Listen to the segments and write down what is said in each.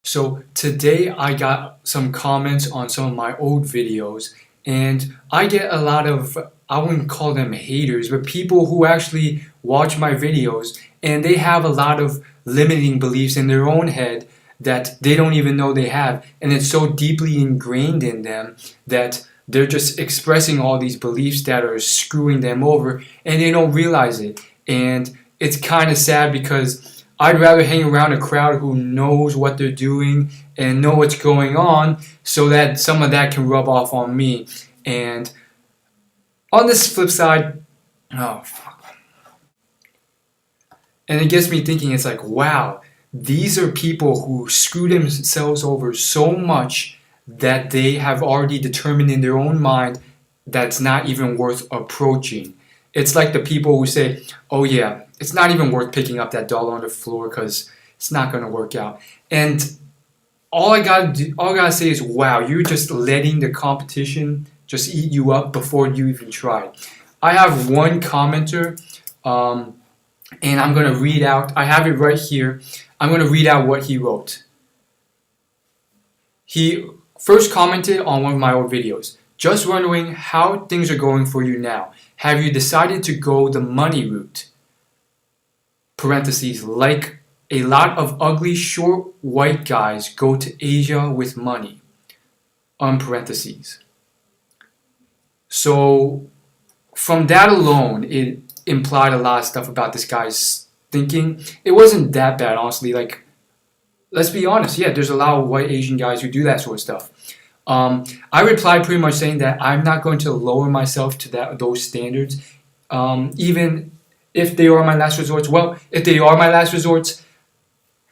So today I got some comments on some of my old videos, and I get a lot of, I wouldn't call them haters, but people who actually watch my videos and they have a lot of limiting beliefs in their own head that they don't even know they have, and it's so deeply ingrained in them that they're just expressing all these beliefs that are screwing them over and they don't realize it. And it's kind of sad because I'd rather hang around a crowd who knows what they're doing and know what's going on so that some of that can rub off on me. And on this flip side, oh fuck. And it gets me thinking, it's like, wow, these are people who screw themselves over so much that they have already determined in their own mind that's not even worth approaching. It's like the people who say, oh yeah, it's not even worth picking up that dollar on the floor because it's not going to work out. And all I gotta say is, wow, you're just letting the competition just eat you up before you even try. I have one commenter, and I'm going to read out, I have it right here. I'm going to read out what he wrote. He first commented on one of my old videos. Just wondering how things are going for you now. Have you decided to go the money route? Parentheses, like a lot of ugly short white guys go to Asia with money. Parentheses. So from that alone, it implied a lot of stuff about this guy's thinking. It wasn't that bad, honestly. Like, let's be honest. Yeah, there's a lot of white Asian guys who do that sort of stuff. I replied pretty much saying that I'm not going to lower myself to those standards, even if they are my last resorts. Well, if they are my last resorts,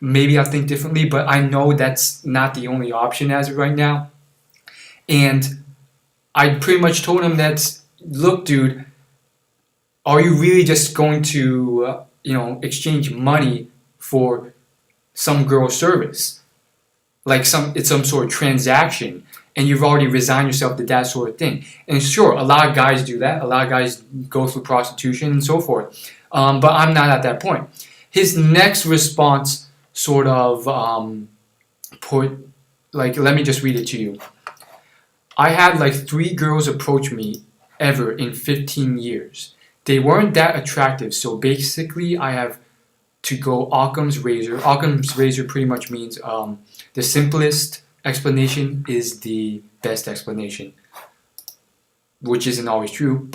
maybe I'll think differently, but I know that's not the only option as of right now. And I pretty much told him that, look, dude, are you really just going to, exchange money for some girl's service? Like it's some sort of transaction, and you've already resigned yourself to that sort of thing. And sure, a lot of guys do that. A lot of guys go through prostitution and so forth. But I'm not at that point. His next response sort of let me just read it to you. I had like 3 girls approach me ever in 15 years. They weren't that attractive, so basically I have to go Occam's razor. Occam's razor pretty much means the simplest explanation is the best explanation, which isn't always true,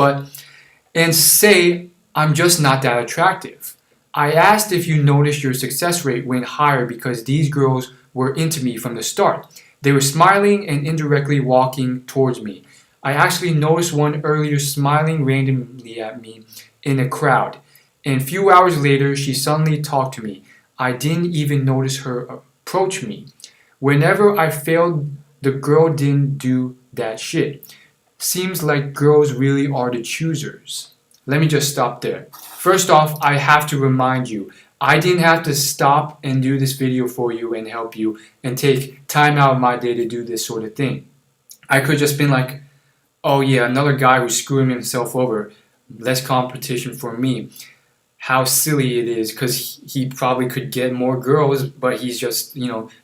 and say I'm just not that attractive. I asked if you noticed your success rate went higher because these girls were into me from the start. They were smiling and indirectly walking towards me. I actually noticed one earlier smiling randomly at me in a crowd. And a few hours later, she suddenly talked to me. I didn't even notice her approach me. Whenever I failed, the girl didn't do that shit. Seems like girls really are the choosers. Let me just stop there. First off, I have to remind you, I didn't have to stop and do this video for you and help you and take time out of my day to do this sort of thing. I could have just been like, oh yeah, another guy who's screwing himself over. Less competition for me. How silly it is, because he probably could get more girls, but he's just,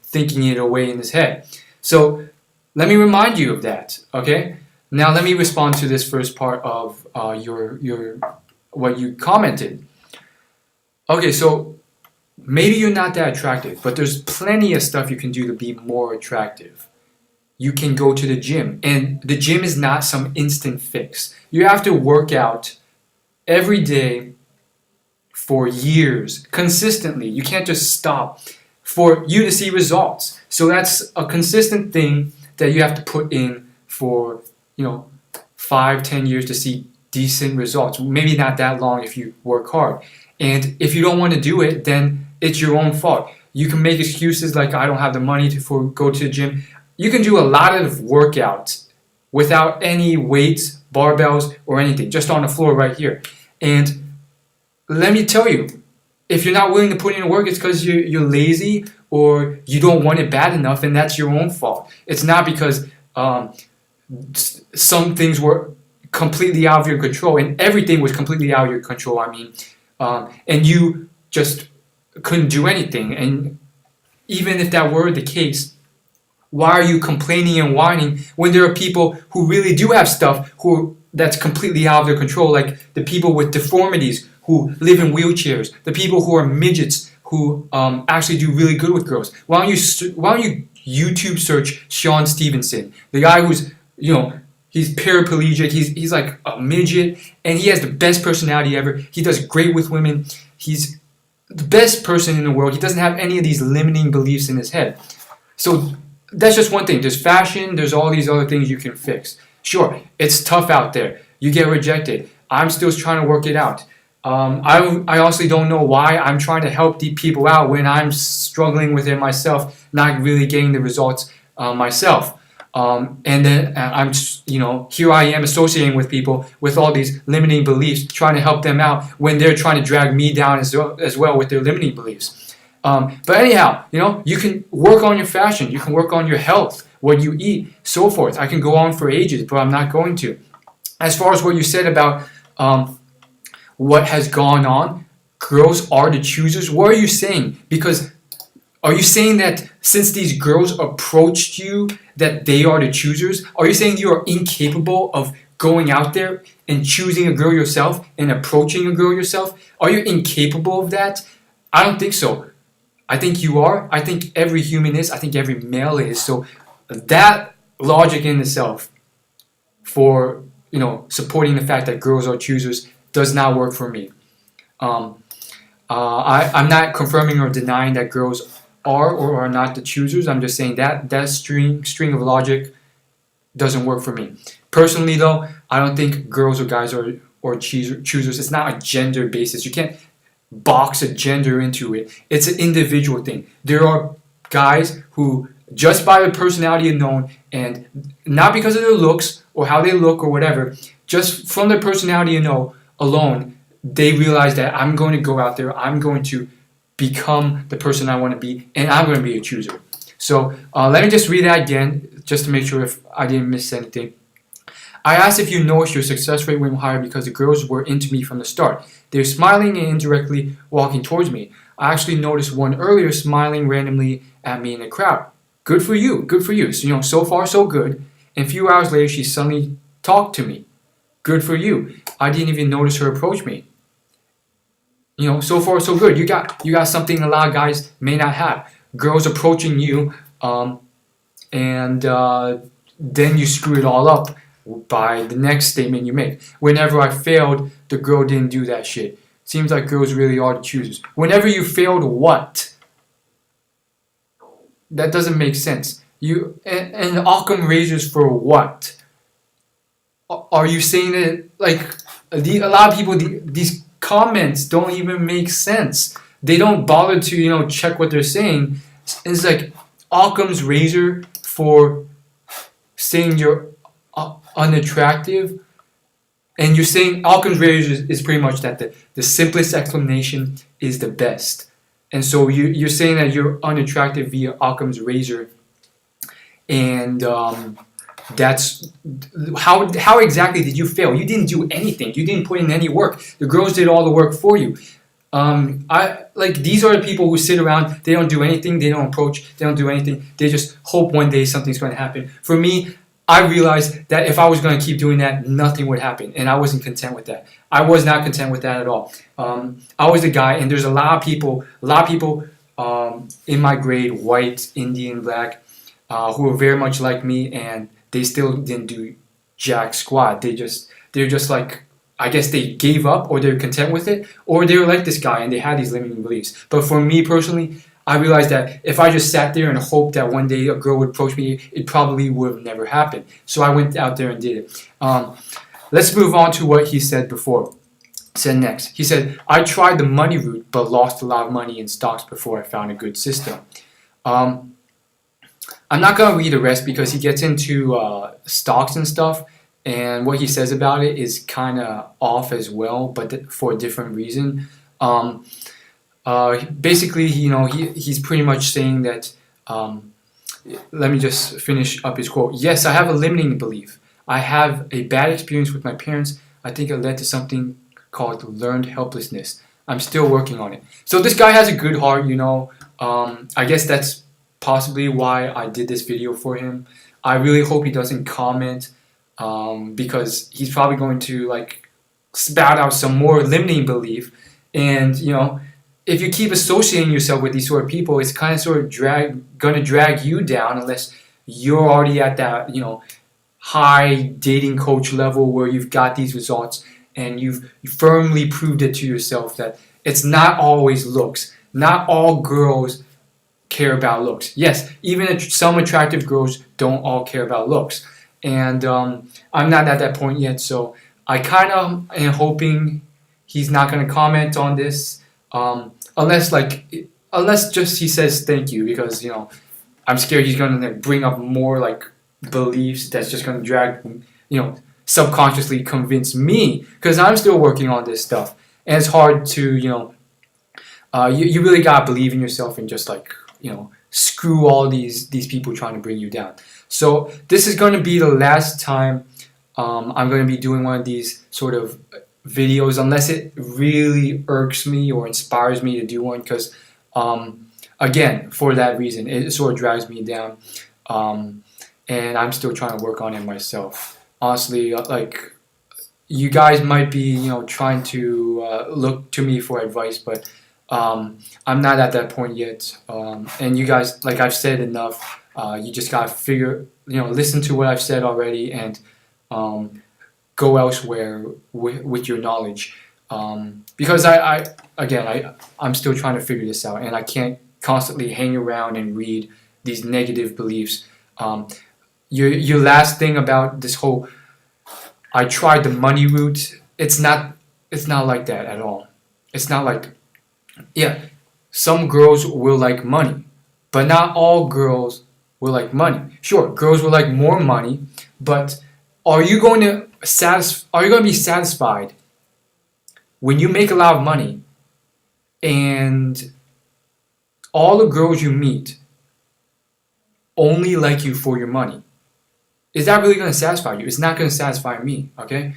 thinking it away in his head. So let me remind you of that, okay? Now let me respond to this first part of your what you commented. Okay, so maybe you're not that attractive, but there's plenty of stuff you can do to be more attractive. You can go to the gym, and the gym is not some instant fix. You have to work out every day for years, consistently. You can't just stop for you to see results. So that's a consistent thing that you have to put in for, 5-10 years to see decent results. Maybe not that long if you work hard. And if you don't want to do it, then it's your own fault. You can make excuses like, I don't have the money to go to the gym. You can do a lot of workouts without any weights, barbells, or anything, just on the floor right here. And let me tell you, if you're not willing to put in work, it's because you're lazy or you don't want it bad enough, and that's your own fault. It's not because some things were completely out of your control, and everything was completely out of your control, and you just couldn't do anything. And even if that were the case, why are you complaining and whining when there are people who really do have stuff that's completely out of their control, like the people with deformities who live in wheelchairs, the people who are midgets who actually do really good with girls? Why don't you YouTube search Sean Stevenson, the guy who's, he's paraplegic, he's like a midget, and he has the best personality ever. He does great with women. He's the best person in the world. He doesn't have any of these limiting beliefs in his head. So that's just one thing. There's fashion, there's all these other things you can fix. Sure, it's tough out there. You get rejected. I'm still trying to work it out. I honestly don't know why I'm trying to help the people out when I'm struggling with it myself, not really getting the results myself. And then I'm just, here I am associating with people with all these limiting beliefs, trying to help them out when they're trying to drag me down as well with their limiting beliefs. But anyhow, you can work on your fashion, you can work on your health, what you eat, so forth. I can go on for ages, but I'm not going to. As far as what you said about what has gone on, girls are the choosers. What are you saying? Because are you saying that since these girls approached you, that they are the choosers? Are you saying you are incapable of going out there and choosing a girl yourself and approaching a girl yourself? Are you incapable of that? I don't think so. I think you are. I think every human is. I think every male is. So that logic in itself for supporting the fact that girls are choosers does not work for me. I'm not confirming or denying that girls are or are not the choosers. I'm just saying that string of logic doesn't work for me. Personally, though, I don't think girls or guys are choosers. It's not a gender basis. You can't box a gender into it. It's an individual thing. There are guys who, just by their personality alone, and not because of their looks or how they look or whatever, just from their personality alone, they realize that I'm going to go out there, I'm going to become the person I want to be, and I'm going to be a chooser. So let me just read that again, just to make sure if I didn't miss anything. I asked if you noticed your success rate went higher because the girls were into me from the start. They were smiling and indirectly walking towards me. I actually noticed one earlier smiling randomly at me in the crowd. Good for you, good for you. So, so far so good. And a few hours later, she suddenly talked to me. Good for you. I didn't even notice her approach me. So far so good. You got something a lot of guys may not have. Girls approaching you, and then you screw it all up by the next statement you make. Whenever I failed, the girl didn't do that shit. Seems like girls really are the choosers. Whenever you failed, what? That doesn't make sense. And Occam razors for what? Are you saying that a lot of people, these comments don't even make sense. They don't bother to check what they're saying. It's like Occam's razor for saying you're unattractive, and you're saying Occam's razor is pretty much that the simplest explanation is the best. And so you're saying that you're unattractive via Occam's razor, and that's how exactly did you fail? You didn't do anything. You didn't put in any work. The girls did all the work for you. These are the people who sit around. They don't do anything. They don't approach. They don't do anything. They just hope one day something's going to happen. For me, I realized that if I was going to keep doing that, nothing would happen, and I wasn't content with that. I was not content with that at all. I was a guy, and there's a lot of people in my grade, white, Indian, black, who were very much like me, and they still didn't do jack squat. They're just like, I guess they gave up, or they're content with it, or they were like this guy and they had these limiting beliefs. But for me personally, I realized that if I just sat there and hoped that one day a girl would approach me, it probably would have never happened. So I went out there and did it. Let's move on to what he said before. Said next. He said, I tried the money route, but lost a lot of money in stocks before I found a good system. I'm not going to read the rest because he gets into stocks and stuff, and what he says about it is kind of off as well, but for a different reason. Basically, he's pretty much saying that, let me just finish up his quote. Yes, I have a limiting belief. I have a bad experience with my parents. I think it led to something called learned helplessness. I'm still working on it. So this guy has a good heart, I guess that's possibly why I did this video for him. I really hope he doesn't comment because he's probably going to like spout out some more limiting belief. And if you keep associating yourself with these sort of people, it's kind of sort of gonna drag you down unless you're already at that high dating coach level where you've got these results and you've firmly proved it to yourself that it's not always looks. Not all girls care about looks. Yes, even some attractive girls don't all care about looks. And I'm not at that point yet, so I kind of am hoping he's not going to comment on this unless just he says thank you, because I'm scared he's going to bring up more like beliefs that's just going to drag subconsciously convince me, because I'm still working on this stuff, and it's hard to you really gotta believe in yourself and just like screw all these people trying to bring you down. So this is going to be the last time I'm going to be doing one of these sort of videos, unless it really irks me or inspires me to do one, because again, for that reason, it sort of drags me down, and I'm still trying to work on it myself. Honestly, like, you guys might be trying to look to me for advice, but I'm not at that point yet, and you guys, like I've said enough, you just gotta listen to what I've said already, and go elsewhere with your knowledge, because I'm still trying to figure this out, and I can't constantly hang around and read these negative beliefs. Your last thing about this whole I tried the money route, it's not like that at all. It's not like, yeah, some girls will like money, but not all girls will like money. Sure, girls will like more money, but are you going to be satisfied when you make a lot of money and all the girls you meet only like you for your money? Is that really going to satisfy you? It's not going to satisfy me, okay?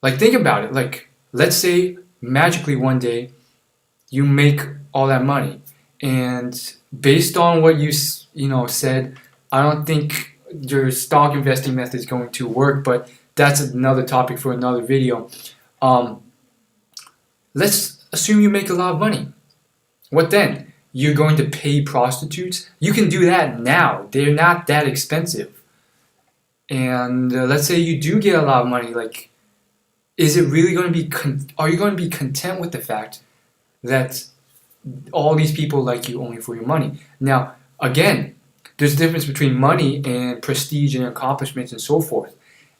Like, think about it. Like, let's say magically one day you make all that money, and based on what you said, I don't think your stock investing method is going to work, but that's another topic for another video. Let's assume you make a lot of money. What then? You're going to pay prostitutes? You can do that now. They're not that expensive. And let's say you do get a lot of money. Like, is it really going to be? Are you going to be content with the fact that all these people like you only for your money? Now, again, there's a difference between money and prestige and accomplishments and so forth.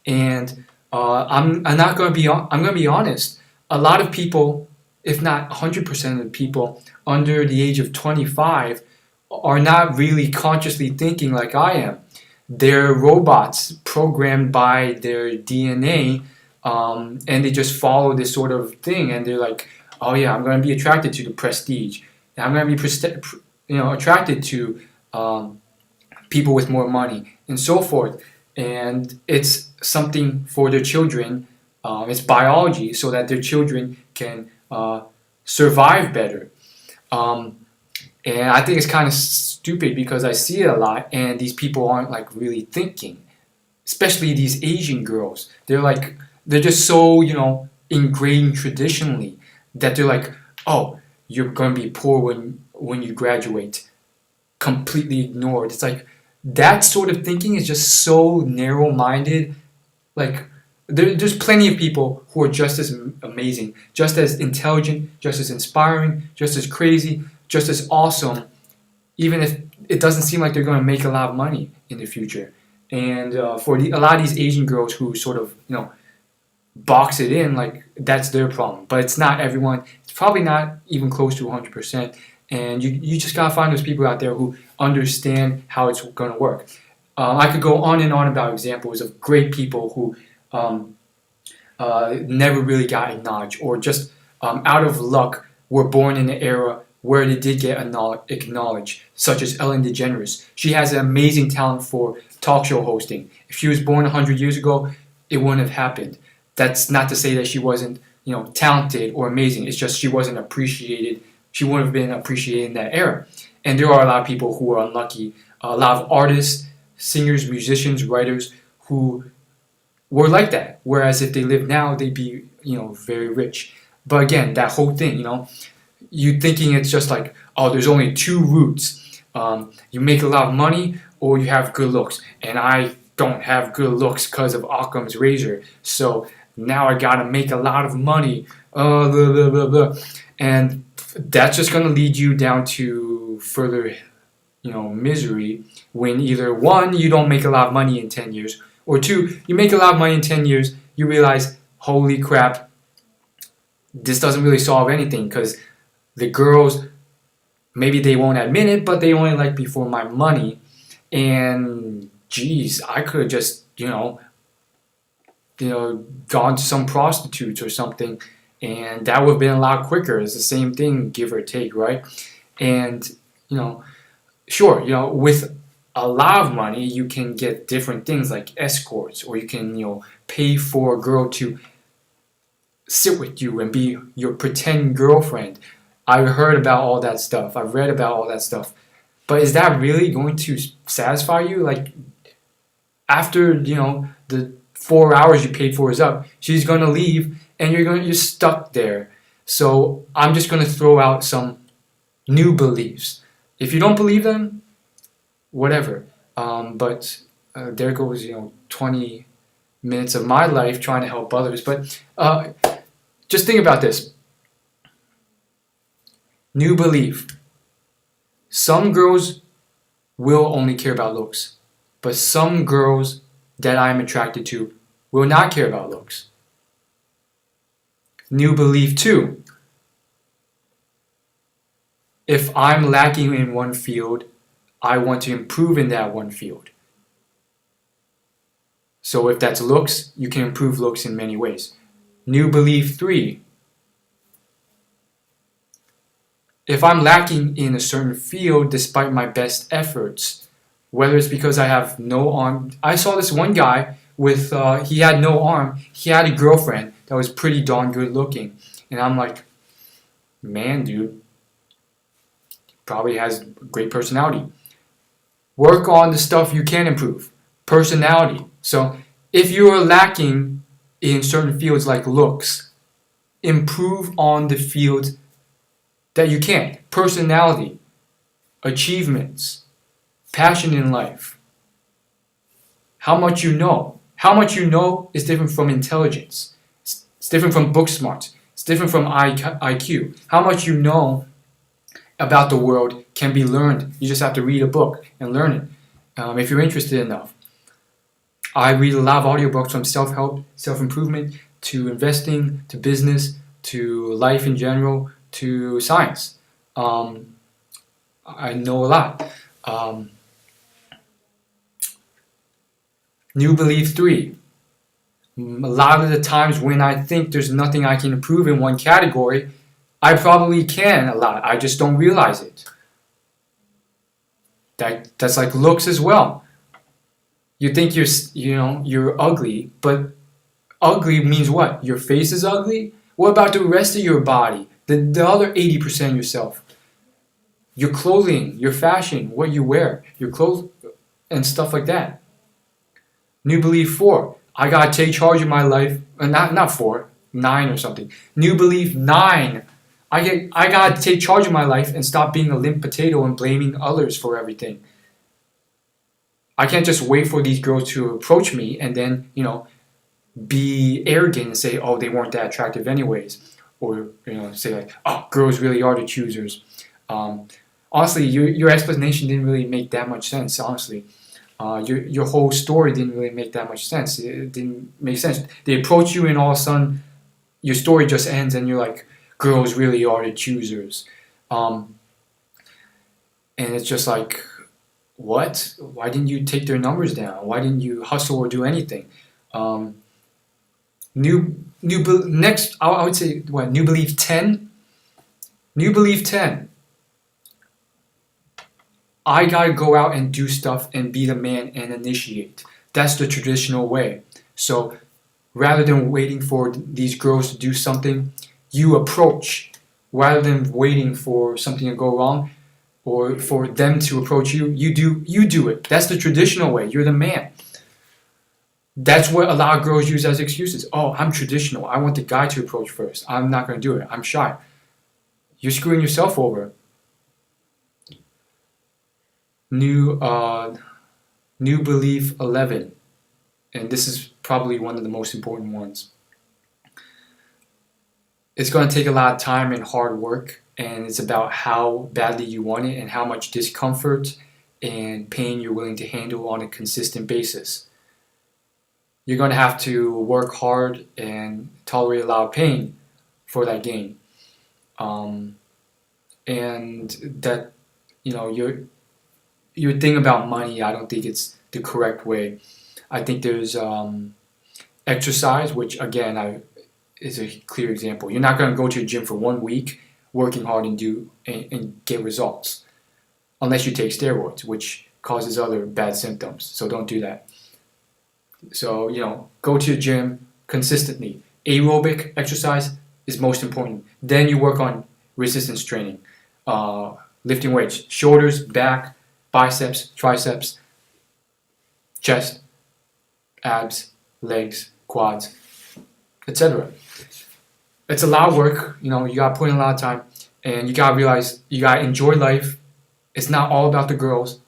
And I'm going to be honest. A lot of people, if not 100% of the people under the age of 25, are not really consciously thinking like I am. They're robots programmed by their DNA, and they just follow this sort of thing. And they're like, oh yeah, I'm going to be attracted to the prestige. I'm going to be attracted to people with more money and so forth. And it's something for their children. It's biology, so that their children can survive better. And I think it's kind of stupid because I see it a lot, and these people aren't like really thinking, especially these Asian girls. They're just so ingrained traditionally that they're like, oh, you're going to be poor when you graduate. Completely ignored. It's like that sort of thinking is just so narrow-minded. Like, there's plenty of people who are just as amazing, just as intelligent, just as inspiring, just as crazy, just as awesome, even if it doesn't seem like they're going to make a lot of money in the future. And for a lot of these Asian girls who sort of box it in, like, that's their problem. But it's not everyone. It's probably not even close to 100%. And you just gotta find those people out there who understand how it's going to work. I could go on and on about examples of great people who never really got acknowledged, or just out of luck were born in an era where they did get acknowledged, such as Ellen DeGeneres. She has an amazing talent for talk show hosting. If she was born 100 years ago, it wouldn't have happened. That's not to say that she wasn't talented or amazing. It's just she wasn't appreciated. She wouldn't have been appreciated in that era. And there are a lot of people who are unlucky, a lot of artists, singers, musicians, writers who were like that. Whereas if they live now, they'd be, very rich. But again, that whole thing, you thinking it's just like, oh, there's only two routes. You make a lot of money or you have good looks. And I don't have good looks because of Occam's razor. So now I gotta make a lot of money. Blah, blah, blah, blah. And that's just gonna lead you down to further, misery when either one, you don't make a lot of money in 10 years, or two, you make a lot of money in 10 years, you realize, holy crap, this doesn't really solve anything because the girls, maybe they won't admit it, but they only like me for my money. And geez, I could have just, gone to some prostitutes or something, and that would have been a lot quicker. It's the same thing, give or take, right? And, sure, with a lot of money, you can get different things like escorts, or you can, pay for a girl to sit with you and be your pretend girlfriend. I've heard about all that stuff. I've read about all that stuff. But is that really going to satisfy you? Like, after, the 4 hours you paid for is up, she's going to leave and you're stuck there. So I'm just going to throw out some new beliefs. If you don't believe them, whatever. But there goes, 20 minutes of my life trying to help others. But just think about this. New belief. Some girls will only care about looks, but some girls that I'm attracted to will not care about looks. New belief 2. If I'm lacking in one field, I want to improve in that one field. So if that's looks, you can improve looks in many ways. New belief 3. If I'm lacking in a certain field despite my best efforts, whether it's because I have no arm. I saw this one guy with, he had no arm. He had a girlfriend that was pretty darn good looking. And I'm like, man, dude, probably has great personality. Work on the stuff you can improve. Personality. So if you are lacking in certain fields like looks, improve on the fields that you can. Personality, achievements, passion in life, how much you know. How much you know is different from intelligence. It's different from book smarts. It's different from IQ. How much you know about the world can be learned. You just have to read a book and learn it if you're interested enough. I read a lot of audiobooks from self-help, self-improvement, to investing, to business, to life in general, to science. I know a lot. New belief 3. A lot of the times when I think there's nothing I can improve in one category, I probably can a lot. I just don't realize it. That's like looks as well. You think you're ugly, but ugly means what? Your face is ugly? What about the rest of your body? The other 80% of yourself? Your clothing, your fashion, what you wear, your clothes, and stuff like that. New belief 4. I gotta take charge of my life. Not 4, 9 or something. New belief 9. I gotta take charge of my life and stop being a limp potato and blaming others for everything. I can't just wait for these girls to approach me and then, be arrogant and say, oh, they weren't that attractive anyways. Or, say like, oh, girls really are the choosers. Honestly, your explanation didn't really make that much sense, honestly. Your whole story didn't really make that much sense. It didn't make sense. They approach you and all of a sudden your story just ends and you're like, girls really are the choosers. And it's just like, what? Why didn't you take their numbers down? Why didn't you hustle or do anything? Next, I would say, what, new belief 10? New belief 10. I gotta go out and do stuff and be the man and initiate. That's the traditional way. So rather than waiting for these girls to do something, you approach. Rather than waiting for something to go wrong, or for them to approach you, you do it. That's the traditional way. You're the man. That's what a lot of girls use as excuses. Oh, I'm traditional. I want the guy to approach first. I'm not going to do it. I'm shy. You're screwing yourself over. New belief 11, and this is probably one of the most important ones. It's going to take a lot of time and hard work, and it's about how badly you want it and how much discomfort and pain you're willing to handle on a consistent basis. You're going to have to work hard and tolerate a lot of pain for that gain. And that, your thing about money, I don't think it's the correct way. I think there's exercise, which again is a clear example. You're not going to go to a gym for 1 week working hard and get results, unless you take steroids, which causes other bad symptoms. So don't do that. So, go to the gym consistently. Aerobic exercise is most important. Then you work on resistance training, lifting weights, shoulders, back, biceps, triceps, chest, abs, legs, quads, etc. It's a lot of work. You got to put in a lot of time, and you got to realize you got to enjoy life. It's not all about the girls.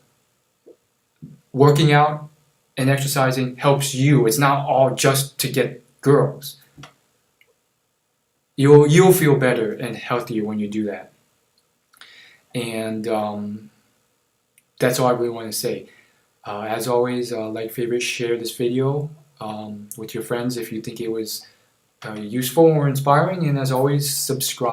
Working out and exercising helps you. It's not all just to get girls. You'll feel better and healthier when you do that. And that's all I really want to say. As always, like, favorite, share this video with your friends if you think it was useful or inspiring. And as always, subscribe.